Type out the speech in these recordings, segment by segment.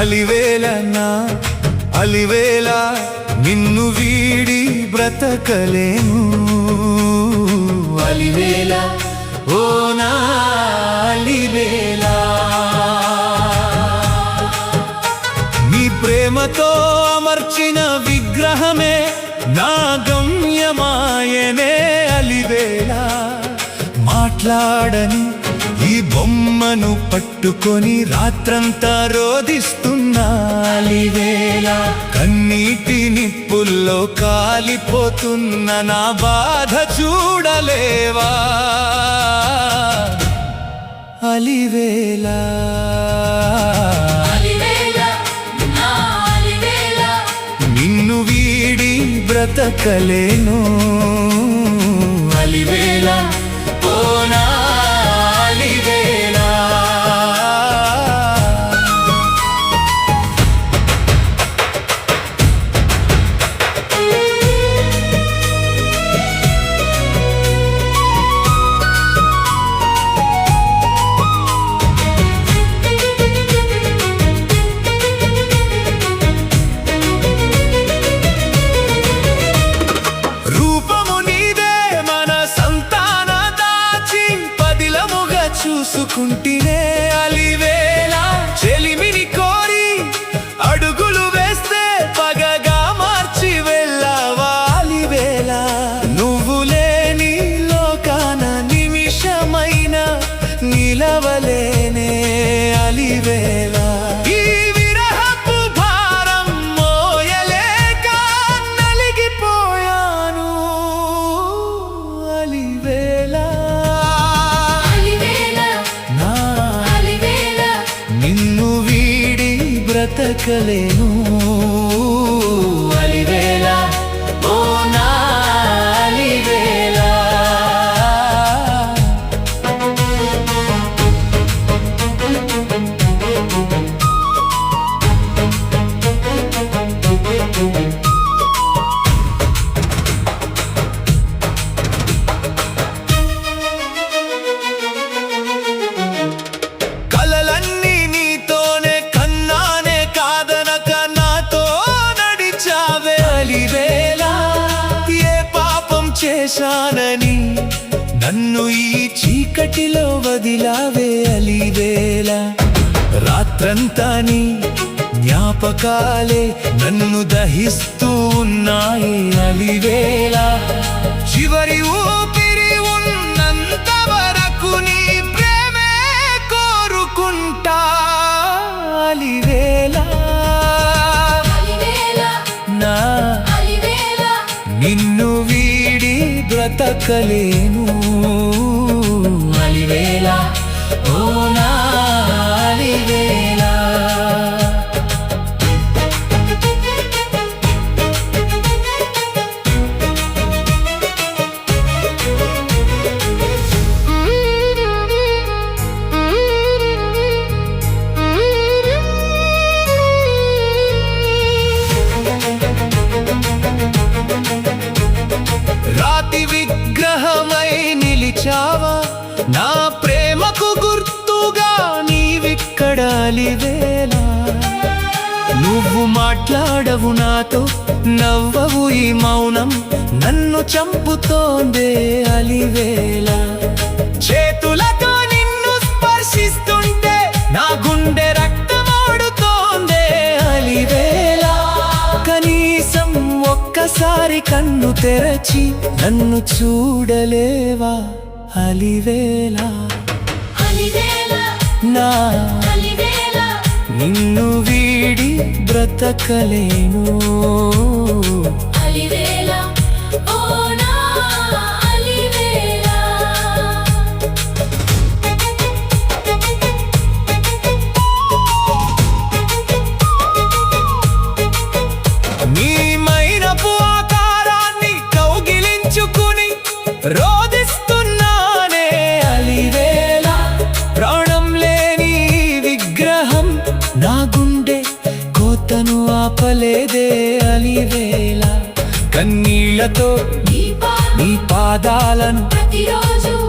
అలివేల నా అలివేల నిన్ను వీడి బ్రతకలేను అలివేల ఓ నా అలివేల నీ ప్రేమతో అమర్చిన విగ్రహమే నా గమ్యమాయనే అలివేల మాట్లాడని ఈ బొమ్మను పట్టుకొని రాత్రంతా రోదిస్తున్నా అలివేల కన్నీటి నిప్పుల్లో కాలిపోతున్న నా బాధ చూడలేవా అలివేల నిన్ను వీడి బ్రతకలేను అలివేల పోనా అలివేల చూసుకుంటేనే అలివేల చెలిమిని కోరి అడుగులు వేస్తే పగగా మార్చి వెళ్ళావా అలివేల నువ్వు లేని లోకాన నిమిషమైన నిలవలేనే అలివేల ఈ విరహపు భారం మోయలేక నలిగిపోయాను అలివేల నిన్ను వీడి బ్రతకలేను అలివేల ఓ నా అలివేల చేశానని నన్ను ఈ చీకటిలో వదిలావే అలివేల రాత్రంతా నీ జ్ఞాపకాలే నన్ను దహిస్తూ ఉన్నాయి అలివేల చివరి ఊపిరి ఉన్నంత వరకు నీ ప్రేమే కోరుకుంటా అలివేల నా నిన్ను వీడి బ్రతకలేను అలివేల ఓ నా అలివేల రాతి విగ్రహమై నిలిచావా నా ప్రేమకు గుర్తుగా నీవిక్కడ అలివేల నువ్వు మాట్లాడవు నాతో నవ్వవు ఈ మౌనం నన్ను చంపుతోందే అలివేల చేతులతో నిన్ను స్పర్శిస్తుంటే నా గుండె రక్తమాడుతోందే అలివేల కనీసం ఒక్కసారి కన్ను తెరచి నన్ను చూడలేవా అలివేల నా నిన్ను వీడి బ్రతకలేను అలివేల ఓ నా అలివేల నీ మైనపు ఆకారాన్ని కౌగిలించుకుని రోదిస్తున్నానే అలివేల ప్రాణం లేని విగ్రహం నా గుండె కోతను ఆపలేదే అలివేల కన్నీళ్లతో నీ పాదాలను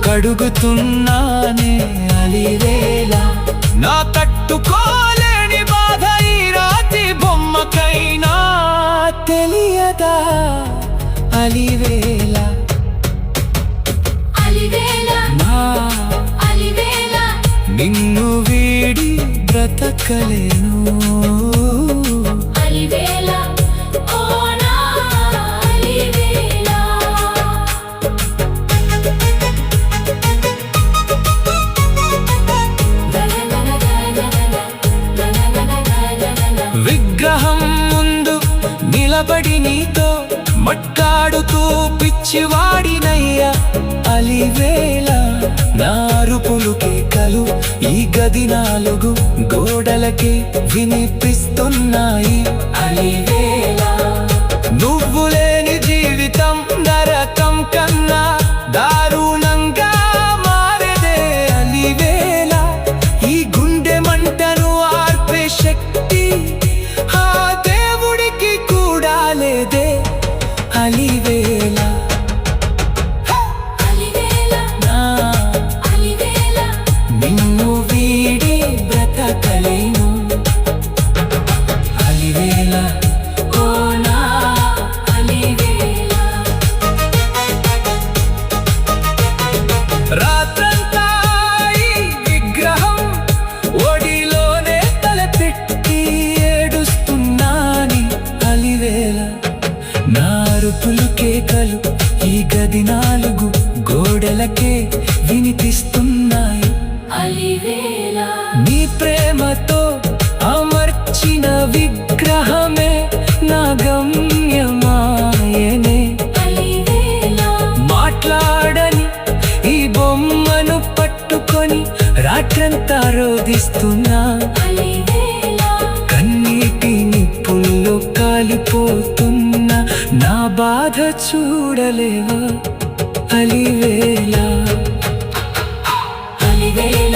కడుగుతున్నానే అలివేల నా తట్టుకోలేని బాధ ఈ అలివేళ అలివేళ నా అలివేళ నిన్ను వీడి బ్రతకలేను అలివేళ ఓ నా అలివేళ విగ్రహం ముందు నిలబడి నీతో మట్టాడుతూ పిచ్చివాడినయ్యా అలివేళ నా అరుపులు కేకలు ఈ గది నాలుగు గోడలకి వినిపిస్తున్నాయి అలివేళ నువ్వు లేని జీవితం నరకం కన్నా దారుణంగా మారదే అలివేళ ఈ గుండె మంటను ఆర్పే శక్తి ఆ దేవుడికి కూడా లేదే అలివేళ అలివేళ నా అలివేళ నిన్ను వీడి బ్రతకలేను అలివేళ ఓ నా అలివేళ రాత్రంతా ఈ విగ్రహం ఒడిలోనే తలపెట్టి ఏడుస్తున్నాని అలివేళ నా అరుపులు కేకలు ఈ గది నాలుగు గోడలకే వినిపిస్తున్నాయి అలివేళ నీ ప్రేమతో అమర్చిన విగ్రహమే నా గమ్యమాయనే అలివేళ మాట్లాడని ఈ బొమ్మను పట్టుకొని రాత్రంతా రోదిస్తున్నా అలివేళ కన్నీటి నిప్పుల్లో కాలిపోతున్న నా బాధ చూడలేవా అలివేళ అలివేళ